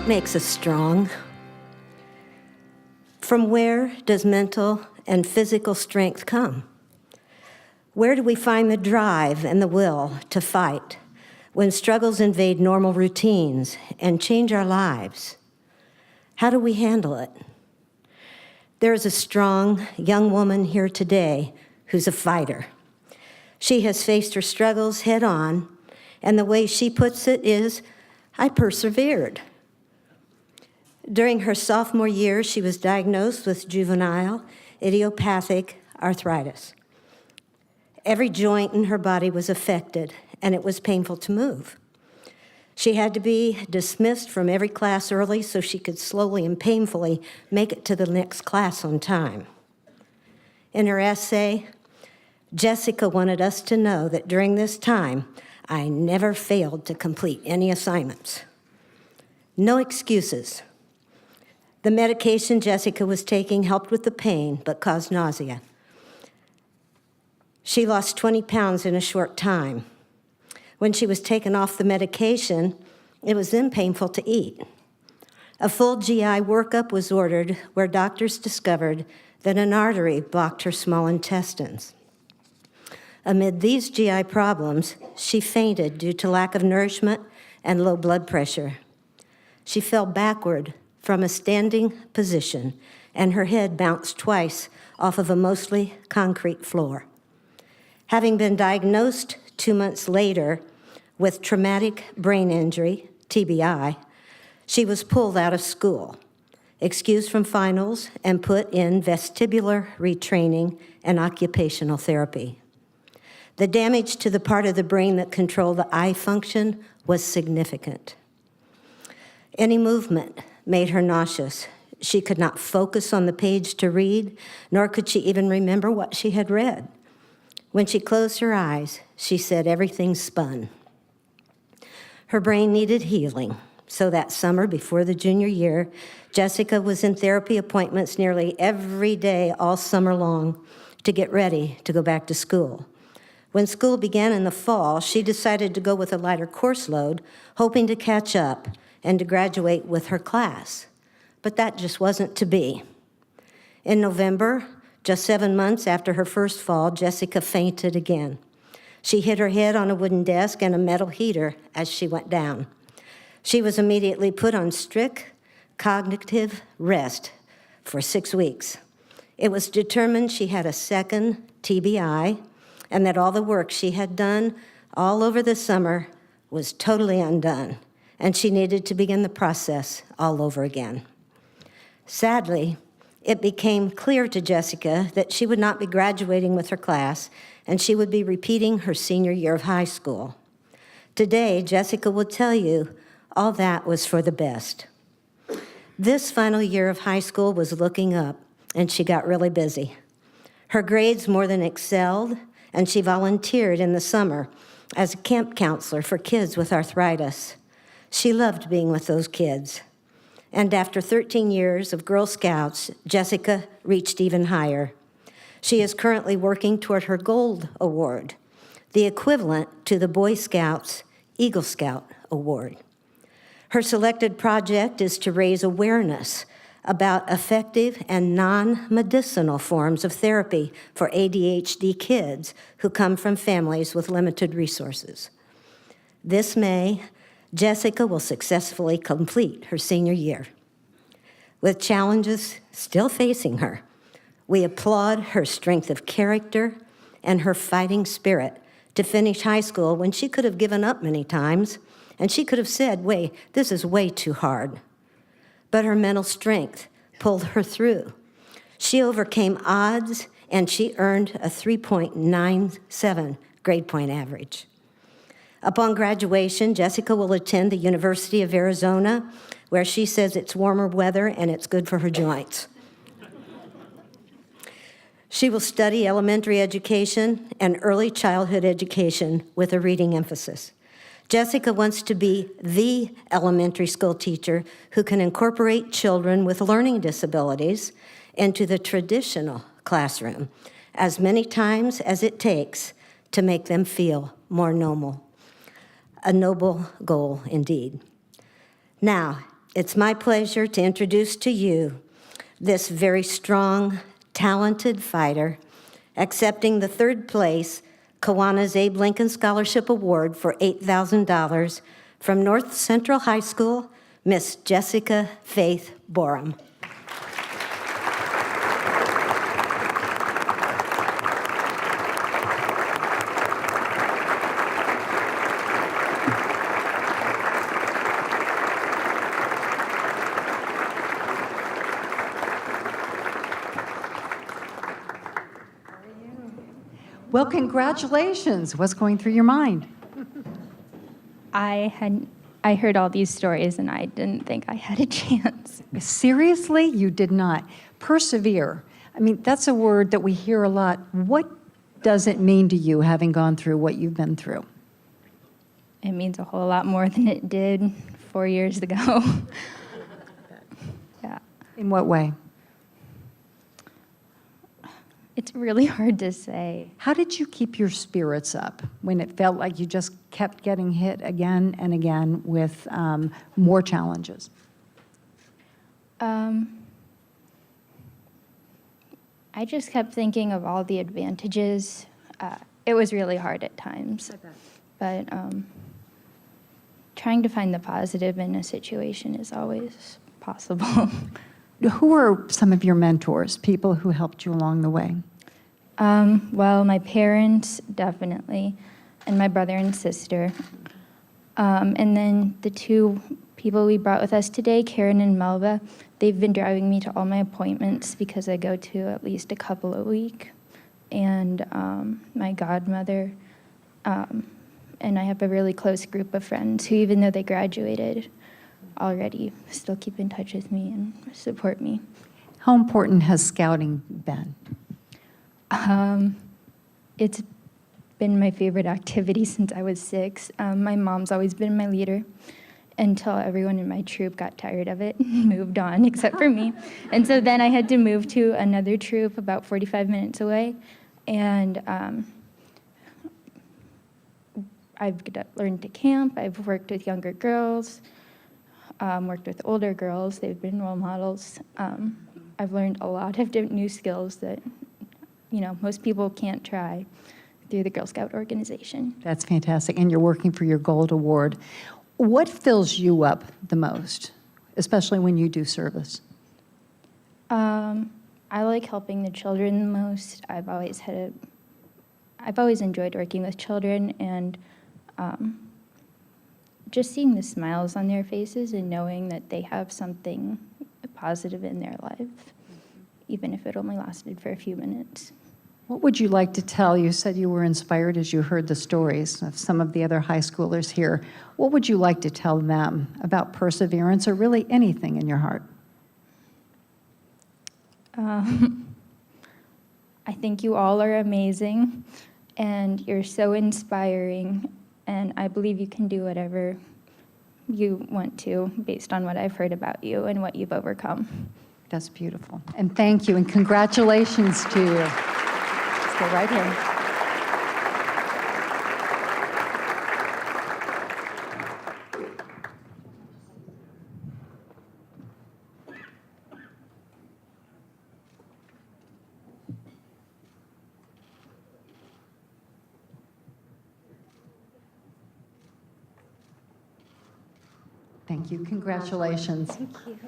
What makes us strong? From where does mental and physical strength come? Where do we find the drive and the will to fight when struggles invade normal routines and change our lives? How do we handle it? There is a strong young woman here today who's a fighter. She has faced her struggles head on, and the way she puts it is, I persevered. During her sophomore year, she was diagnosed with juvenile idiopathic arthritis. Every joint in her body was affected, and it was painful to move. She had to be dismissed from every class early so she could slowly and painfully make it to the next class on time. In her essay, Jessica wanted us to know that during this time, I never failed to complete any assignments. No excuses. The medication Jessica was taking helped with the pain, but caused nausea. She lost 20 pounds in a short time. When she was taken off the medication, it was then painful to eat. A full GI workup was ordered where doctors discovered that an artery blocked her small intestines. Amid these GI problems, she fainted due to lack of nourishment and low blood pressure. She fell backward from a standing position, and her head bounced twice off of a mostly concrete floor. Having been diagnosed 2 months later with traumatic brain injury, TBI, she was pulled out of school, excused from finals, and put in vestibular retraining and occupational therapy. The damage to the part of the brain that controlled the eye function was significant. Any movement made her nauseous. She could not focus on the page to read, nor could she even remember what she had read. When she closed her eyes, she said everything spun. Her brain needed healing, so that summer before the junior year, Jessica was in therapy appointments nearly every day all summer long to get ready to go back to school. When school began in the fall, she decided to go with a lighter course load, hoping to catch up and to graduate with her class. But that just wasn't to be. In November, just 7 months after her first fall, Jessica fainted again. She hit her head on a wooden desk and a metal heater as she went down. She was immediately put on strict cognitive rest for 6 weeks. It was determined she had a second TBI and that all the work she had done all over the summer was totally undone, and she needed to begin the process all over again. Sadly, it became clear to Jessica that she would not be graduating with her class, and she would be repeating her senior year of high school. Today, Jessica will tell you all that was for the best. This final year of high school was looking up, and she got really busy. Her grades more than excelled, and she volunteered in the summer as a camp counselor for kids with arthritis. She loved being with those kids. And after 13 years of Girl Scouts, Jessica reached even higher. She is currently working toward her Gold Award, the equivalent to the Boy Scouts Eagle Scout Award. Her selected project is to raise awareness about effective and non-medicinal forms of therapy for ADHD kids who come from families with limited resources. This May, Jessica will successfully complete her senior year. With challenges still facing her, we applaud her strength of character and her fighting spirit to finish high school when she could have given up many times, and she could have said, wait, this is way too hard. But her mental strength pulled her through. She overcame odds, and she earned a 3.97 grade point average. Upon graduation, Jessica will attend the University of Arizona, where she says it's warmer weather and it's good for her joints. She will study elementary education and early childhood education with a reading emphasis. Jessica wants to be the elementary school teacher who can incorporate children with learning disabilities into the traditional classroom as many times as it takes to make them feel more normal. A noble goal indeed. Now, It's my pleasure to introduce to you this very strong, talented fighter, accepting the third place Kiwanis Abe Lincoln Scholarship Award for $8,000 from North Central High School, Miss Jessica Faith Borum. Well, congratulations. What's going through your mind? I heard all these stories and I didn't think I had a chance. Seriously? You did not. Persevere. I mean, that's a word that we hear a lot. What does it mean to you, having gone through what you've been through? It means a whole lot more than it did 4 years ago. Yeah. In what way? It's really hard to say. How did you keep your spirits up when it felt like you just kept getting hit again and again with more challenges? I just kept thinking of all the advantages. It was really hard at times, but trying to find the positive in a situation is always possible. Who are some of your mentors, people who helped you along the way? Well, my parents, definitely, and my brother and sister. And then the two people we brought with us today, Karen and Melva, they've been driving me to all my appointments because I go to at least a couple a week. And my godmother, and I have a really close group of friends who, even though they graduated already, still keep in touch with me and support me. How important has scouting been? It's been my favorite activity since I was 6. My mom's always been my leader until everyone in my troop got tired of it and moved on, except for me. And so then I had to move to another troop about 45 minutes away. And I've learned to camp. I've worked with younger girls, worked with older girls. They've been role models. I've learned a lot of new skills that, most people can't try through the Girl Scout organization. That's fantastic. And you're working for your Gold Award. What fills you up the most, especially when you do service? I like helping the children the most. I've always enjoyed working with children, and just seeing the smiles on their faces and knowing that they have something positive in their life, even if it only lasted for a few minutes. What would you like to tell? You said you were inspired as you heard the stories of some of the other high schoolers here. What would you like to tell them about perseverance, or really anything in your heart? I think you all are amazing, and you're so inspiring, and I believe you can do whatever you want to based on what I've heard about you and what you've overcome. That's beautiful. And thank you, and congratulations to you. Let's go right here. Thank you. Congratulations. Thank you.